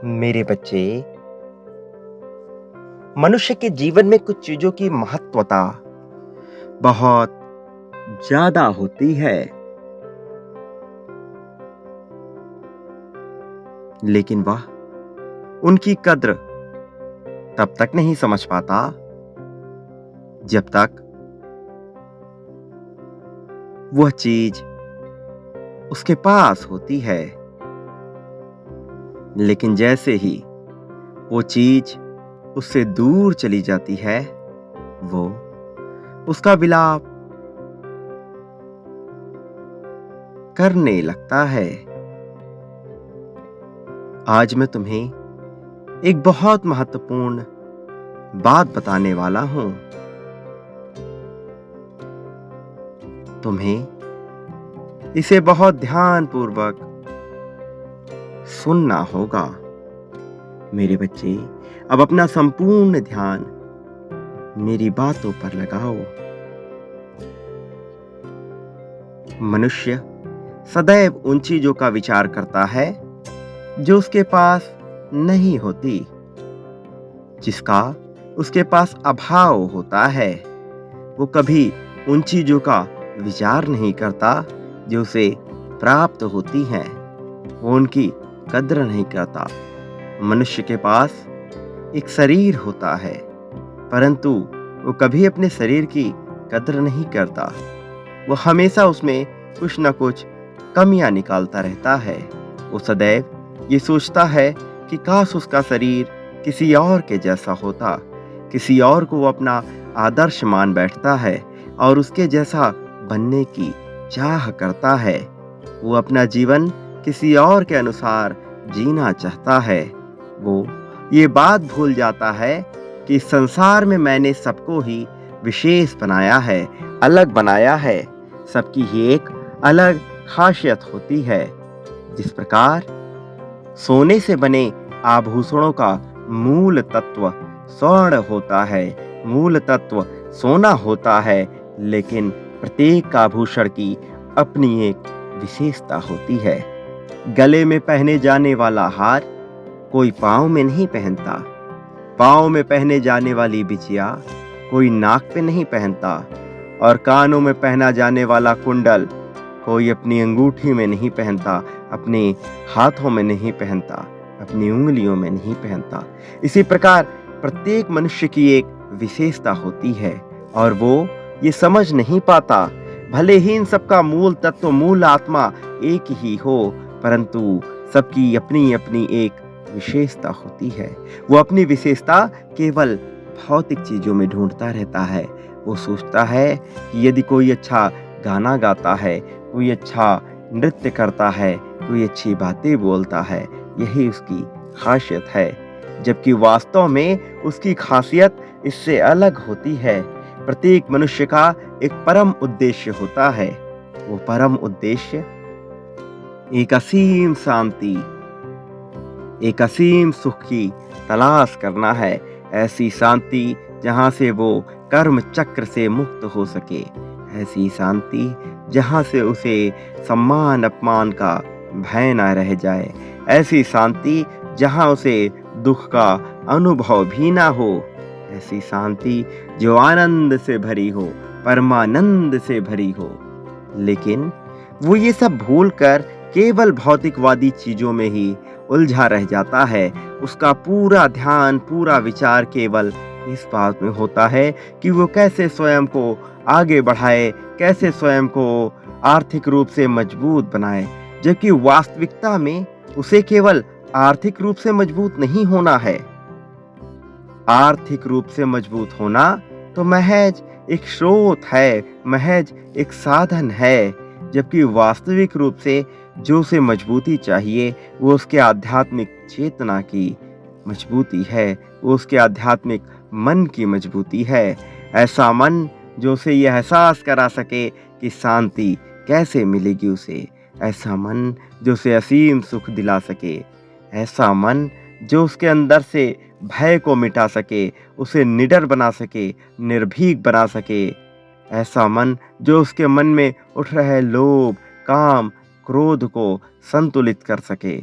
मेरे बच्चे, मनुष्य के जीवन में कुछ चीजों की महत्वता बहुत ज्यादा होती है, लेकिन वह उनकी कद्र तब तक नहीं समझ पाता जब तक वह चीज उसके पास होती है। लेकिन जैसे ही वो चीज उससे दूर चली जाती है, वो उसका विलाप करने लगता है। आज मैं तुम्हें एक बहुत महत्वपूर्ण बात बताने वाला हूं। तुम्हें इसे बहुत ध्यानपूर्वक सुनना होगा। मेरे बच्चे, अब अपना संपूर्ण ध्यान मेरी बातों पर लगाओ। मनुष्य सदैव उन चीजों का विचार करता है जो उसके पास नहीं होती, जिसका उसके पास अभाव होता है। वो कभी उन चीजों का विचार नहीं करता जो उसे प्राप्त होती हैं। वो उनकी कद्र नहीं करता। मनुष्य के पास एक शरीर होता है, परंतु वो कभी अपने शरीर की कद्र नहीं करता। वो हमेशा उसमें कुछ न कुछ कमियां निकालता रहता है। वो सदैव ये सोचता है कि काश उसका शरीर किसी और के जैसा होता। किसी और को वो अपना आदर्श मान बैठता है और उसके जैसा बनने की चाह करता है। वो अपना जीवन किसी और के अनुसार जीना चाहता है। वो ये बात भूल जाता है कि इस संसार में मैंने सबको ही विशेष बनाया है, अलग बनाया है। सबकी ही एक अलग खासियत होती है। जिस प्रकार सोने से बने आभूषणों का मूल तत्व स्वर्ण होता है, मूल तत्व सोना होता है, लेकिन प्रत्येक आभूषण की अपनी एक विशेषता होती है। गले में पहने जाने वाला हार कोई पाँव में नहीं पहनता। पाँव में पहने जाने वाली बिछिया कोई नाक पे नहीं पहनता। और कानों में पहना जाने वाला कुंडल कोई अपनी अंगूठी में नहीं पहनता, अपने हाथों में नहीं पहनता, अपनी उंगलियों में नहीं पहनता। इसी प्रकार प्रत्येक मनुष्य की एक विशेषता होती है और वो ये समझ नहीं पाता। भले ही इन सबका मूल तत्व, मूल आत्मा एक ही हो, परंतु सबकी अपनी अपनी एक विशेषता होती है। वो अपनी विशेषता केवल भौतिक चीजों में ढूंढता रहता है। वो सोचता है कि यदि कोई अच्छा गाना गाता है, कोई अच्छा नृत्य करता है, कोई अच्छी बातें बोलता है, यही उसकी खासियत है। जबकि वास्तव में उसकी खासियत इससे अलग होती है। प्रत्येक मनुष्य का एक परम उद्देश्य होता है। वो परम उद्देश्य एक असीम शांति, एक असीम सुख की तलाश करना है। ऐसी शांति जहां से वो कर्म चक्र से मुक्त हो सके। ऐसी शांति जहां से उसे सम्मान अपमान का भय न रह जाए। ऐसी शांति जहां उसे दुख का अनुभव भी ना हो। ऐसी शांति जो आनंद से भरी हो, परमानंद से भरी हो। लेकिन वो ये सब भूलकर केवल भौतिकवादी चीजों में ही उलझा रह जाता है। उसका पूरा ध्यान, पूरा विचार केवल इस बात में होता है कि वो कैसे स्वयं को आगे बढ़ाए, कैसे स्वयं को आर्थिक रूप से मजबूत बनाए। जबकि वास्तविकता में उसे केवल आर्थिक रूप से मजबूत नहीं होना है। आर्थिक रूप से मजबूत होना तो महज एक स्रोत है, महज एक साधन है। जबकि वास्तविक रूप से जो उसे मजबूती चाहिए वो उसके आध्यात्मिक चेतना की मजबूती है, वो उसके आध्यात्मिक मन की मजबूती है। ऐसा मन जो उसे यह एहसास करा सके कि शांति कैसे मिलेगी उसे। ऐसा मन जो उसे असीम सुख दिला सके। ऐसा मन जो उसके अंदर से भय को मिटा सके, उसे निडर बना सके, निर्भीक बना सके। ऐसा मन जो उसके मन में उठ रहे लोभ, काम, क्रोध को संतुलित कर सके।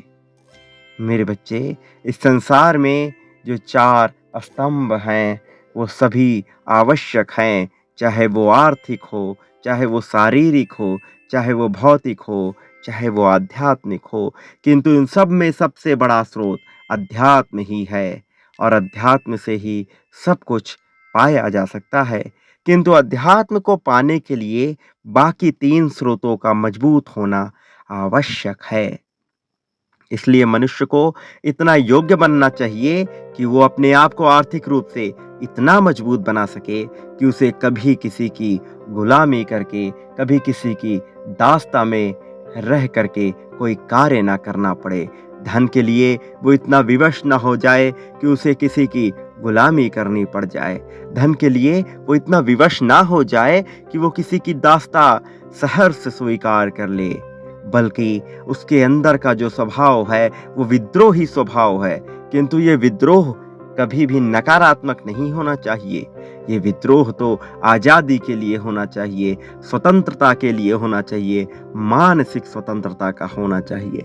मेरे बच्चे, इस संसार में जो 4 स्तंभ हैं, वो सभी आवश्यक हैं, चाहे वो आर्थिक हो, चाहे वो शारीरिक हो, चाहे वो भौतिक हो, चाहे वो आध्यात्मिक हो, किंतु इन सब में सबसे बड़ा स्रोत अध्यात्म ही है और अध्यात्म से ही सब कुछ पाया जा सकता है। किंतु अध्यात्म को पाने के लिए बाकी 3 स्रोतों का मजबूत होना आवश्यक है। इसलिए मनुष्य को इतना योग्य बनना चाहिए कि वो अपने आप को आर्थिक रूप से इतना मजबूत बना सके कि उसे कभी किसी की गुलामी करके, कभी किसी की दास्ता में रह करके कोई कार्य ना करना पड़े। धन के लिए वो इतना विवश ना हो जाए कि उसे किसी की गुलामी करनी पड़ जाए। धन के लिए वो इतना विवश ना हो जाए कि वो किसी की दास्ता सहर्ष स्वीकार कर ले, बल्कि उसके अंदर का जो स्वभाव है वो विद्रोही स्वभाव है। किंतु ये विद्रोह कभी भी नकारात्मक नहीं होना चाहिए। ये विद्रोह तो आजादी के लिए होना चाहिए, स्वतंत्रता के लिए होना चाहिए, मानसिक स्वतंत्रता का होना चाहिए।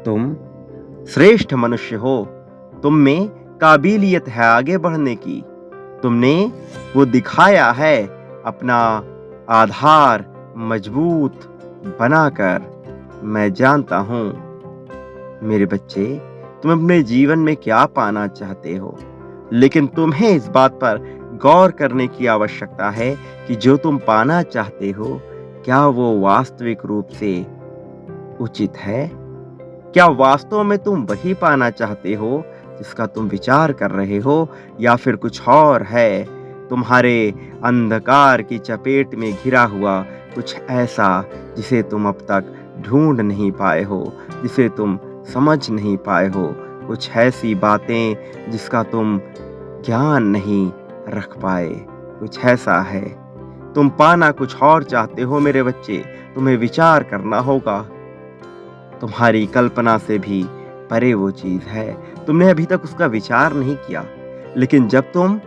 तुम श्रेष्ठ मनुष्य हो, तुम में काबिलियत है आगे बढ़ने की। तुमने वो दिखाया है अपना आधार मजबूत बनाकर। मैं जानता हूँ मेरे बच्चे, तुम अपने जीवन में क्या पाना चाहते हो, लेकिन तुम्हें इस बात पर गौर करने की आवश्यकता है कि जो तुम पाना चाहते हो, क्या वो वास्तविक रूप से उचित है? क्या वास्तव में तुम वही पाना चाहते हो जिसका तुम विचार कर रहे हो, या फिर कुछ और है तुम्हारे अंधकार की चपेट में घिरा हुआ कुछ ऐसा जिसे तुम अब तक ढूंढ नहीं पाए हो, जिसे तुम समझ नहीं पाए हो, कुछ ऐसी बातें जिसका तुम ज्ञान नहीं रख पाए, कुछ ऐसा है। तुम पाना कुछ और चाहते हो मेरे बच्चे, तुम्हें विचार करना होगा। तुम्हारी कल्पना से भी परे वो चीज है, तुमने अभी तक उसका विचार नहीं किया, लेकिन जब तुम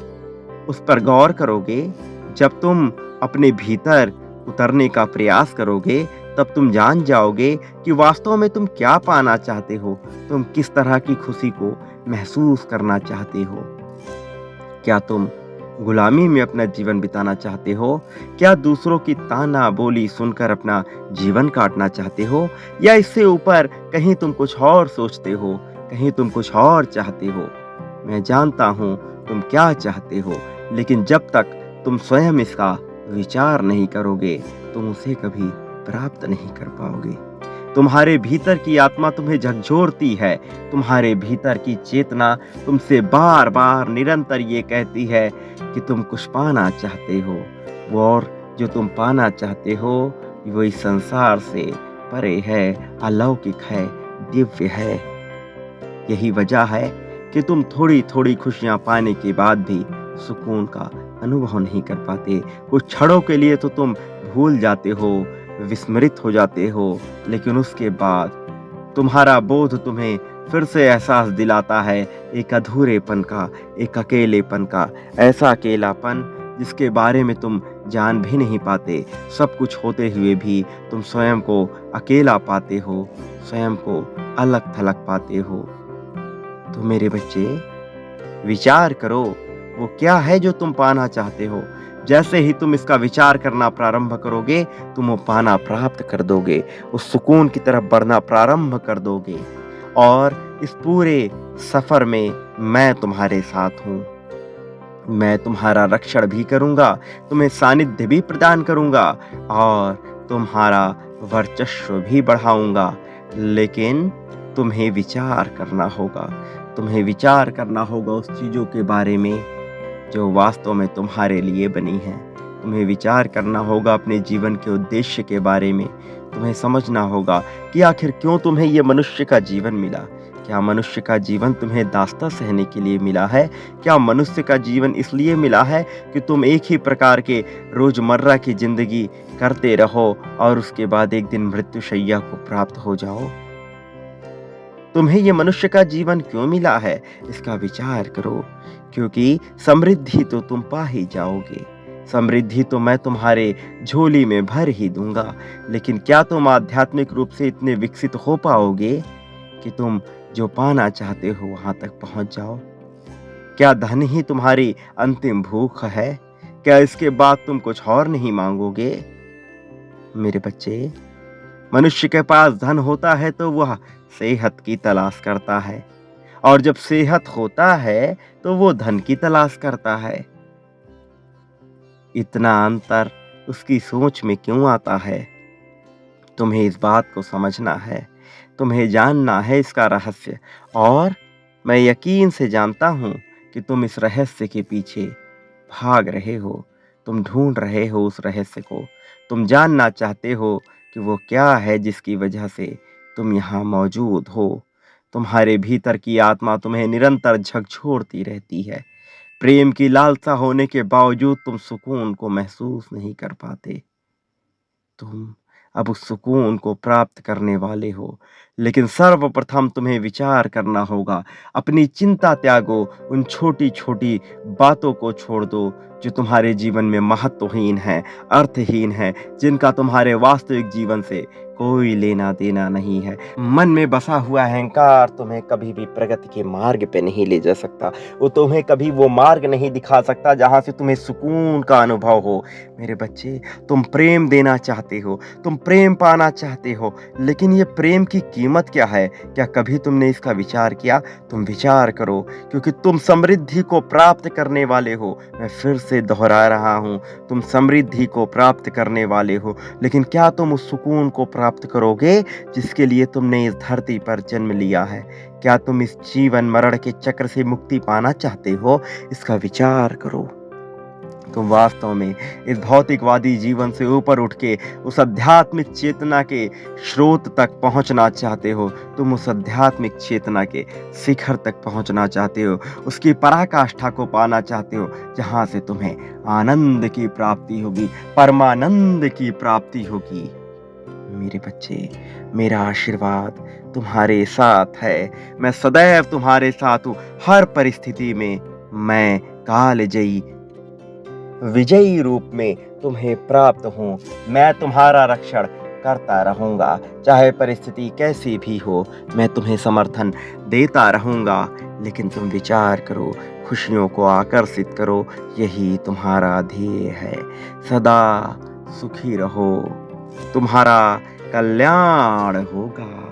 उस पर गौर करोगे, जब तुम अपने भीतर उतरने का प्रयास करोगे, तब तुम जान जाओगे कि वास्तव में तुम क्या पाना चाहते हो, तुम किस तरह की खुशी को महसूस करना चाहते हो। क्या तुम गुलामी में अपना जीवन बिताना चाहते हो? क्या दूसरों की ताना बोली सुनकर अपना जीवन काटना चाहते हो? या इससे ऊपर कहीं तुम कुछ और सोचते हो, कहीं तुम कुछ और चाहते हो? मैं जानता हूँ तुम क्या चाहते हो, लेकिन जब तक तुम स्वयं इसका विचार नहीं करोगे, तुम उसे कभी प्राप्त नहीं कर पाओगे। तुम्हारे भीतर की आत्मा तुम्हें झकझोरती है, तुम्हारे भीतर की चेतना तुमसे बार बार निरंतर ये कहती है कि तुम कुछ पाना चाहते हो। वो और जो तुम पाना चाहते हो वो इस संसार से परे है, अलौकिक है, दिव्य है। यही वजह है कि तुम थोड़ी थोड़ी खुशियां पाने के बाद भी सुकून का अनुभव नहीं कर पाते। कुछ क्षणों के लिए तो तुम भूल जाते हो, विस्मृत हो जाते हो, लेकिन उसके बाद तुम्हारा बोध तुम्हें फिर से एहसास दिलाता है एक अधूरेपन का, एक अकेलेपन का, ऐसा अकेलापन जिसके बारे में तुम जान भी नहीं पाते। सब कुछ होते हुए भी तुम स्वयं को अकेला पाते हो, स्वयं को अलग थलग पाते हो। तो मेरे बच्चे, विचार करो वो क्या है जो तुम पाना चाहते हो। जैसे ही तुम इसका विचार करना प्रारंभ करोगे, तुम वो पाना प्राप्त कर दोगे, उस सुकून की तरफ बढ़ना प्रारंभ कर दोगे। और इस पूरे सफर में मैं तुम्हारे साथ हूँ। मैं तुम्हारा रक्षण भी करूंगा, तुम्हें सानिध्य भी प्रदान करूंगा और तुम्हारा वर्चस्व भी बढ़ाऊंगा। लेकिन तुम्हें विचार करना होगा, तुम्हें विचार करना होगा उस चीजों के बारे में जो वास्तव में तुम्हारे लिए बनी है। तुम्हें विचार करना होगा अपने जीवन के उद्देश्य के बारे में। तुम्हें समझना होगा कि आखिर क्यों तुम्हें ये मनुष्य का जीवन मिला। क्या मनुष्य का जीवन तुम्हें दास्ता सहने के लिए मिला है? क्या मनुष्य का जीवन इसलिए मिला है कि तुम एक ही प्रकार के रोजमर्रा की जिंदगी करते रहो और उसके बाद एक दिन मृत्युशैया को प्राप्त हो जाओ? तुम्हें ये मनुष्य का जीवन क्यों मिला है, इसका विचार करो, क्योंकि समृद्धि तो तुम पा ही जाओगे। समृद्धि तो मैं तुम्हारे झोली में भर ही दूंगा, लेकिन क्या तुम आध्यात्मिक रूप से इतने विकसित हो पाओगे कि तुम जो पाना चाहते हो वहां तक पहुंच जाओ। क्या धन ही तुम्हारी अंतिम भूख है? क्या इसके बाद तुम कुछ और नहीं मांगोगे? मेरे बच्चे, मनुष्य के पास धन होता है तो वह सेहत की तलाश करता है, और जब सेहत होता है तो वो धन की तलाश करता है। इतना अंतर उसकी सोच में क्यों आता है? तुम्हें इस बात को समझना है, तुम्हें जानना है इसका रहस्य। और मैं यकीन से जानता हूं कि तुम इस रहस्य के पीछे भाग रहे हो। तुम ढूंढ रहे हो उस रहस्य को। तुम जानना चाहते हो कि वो क्या है जिसकी वजह से तुम यहाँ मौजूद हो। तुम्हारे भीतर की आत्मा तुम्हें निरंतर झकझोरती रहती है। प्रेम की लालसा होने के बावजूद तुम सुकून को महसूस नहीं कर पाते। तुम अब उस सुकून को प्राप्त करने वाले हो, लेकिन सर्वप्रथम तुम्हें विचार करना होगा। अपनी चिंता त्यागो, उन छोटी-छोटी बातों को छोड़ दो जो तुम्हारे जीवन में महत्वहीन हैं, अर्थहीन हैं, जिनका तुम्हारे वास्तविक जीवन से कोई लेना-देना नहीं है। मन में बसा हुआ अहंकार तुम्हें कभी भी प्रगति के मार्ग पे नहीं ले जा सकता। वो तुम्हें कभी वो मार्ग नहीं दिखा सकता जहाँ से तुम्हें सुकून का अनुभव हो। मेरे बच्चे, तुम प्रेम देना चाहते हो, तुम प्रेम पाना चाहते हो, लेकिन ये प्रेम की कीमत क्या है? क्या कभी तुमने इसका विचार किया? तुम विचार करो, क्योंकि तुम समृद्धि को प्राप्त करने वाले हो। मैं फिर से दोहरा रहा हूँ, तुम समृद्धि को प्राप्त करने वाले हो, लेकिन क्या तुम उस सुकून को प्राप्त करोगे जिसके लिए तुमने इस धरती पर जन्म लिया है? क्या तुम इस जीवन मरण के चक्र से मुक्ति पाना चाहते हो? इसका विचार करो। तुम वास्तव में इस भौतिकवादी जीवन से ऊपर उठ के उस आध्यात्मिक चेतना के स्रोत तक पहुंचना चाहते हो। तुम उस आध्यात्मिक चेतना के शिखर तक पहुंचना चाहते हो, उसकी पराकाष्ठा को पाना चाहते हो, जहां से तुम्हें आनंद की प्राप्ति होगी, परमानंद की प्राप्ति होगी। मेरे बच्चे, मेरा आशीर्वाद तुम्हारे साथ है। मैं सदैव तुम्हारे साथ हूँ। हर परिस्थिति में मैं कालजयी विजयी रूप में तुम्हें प्राप्त हूँ। मैं तुम्हारा रक्षण करता रहूँगा, चाहे परिस्थिति कैसी भी हो। मैं तुम्हें समर्थन देता रहूँगा, लेकिन तुम विचार करो, खुशियों को आकर्षित करो, यही तुम्हारा ध्येय है। सदा सुखी रहो, तुम्हारा कल्याण होगा।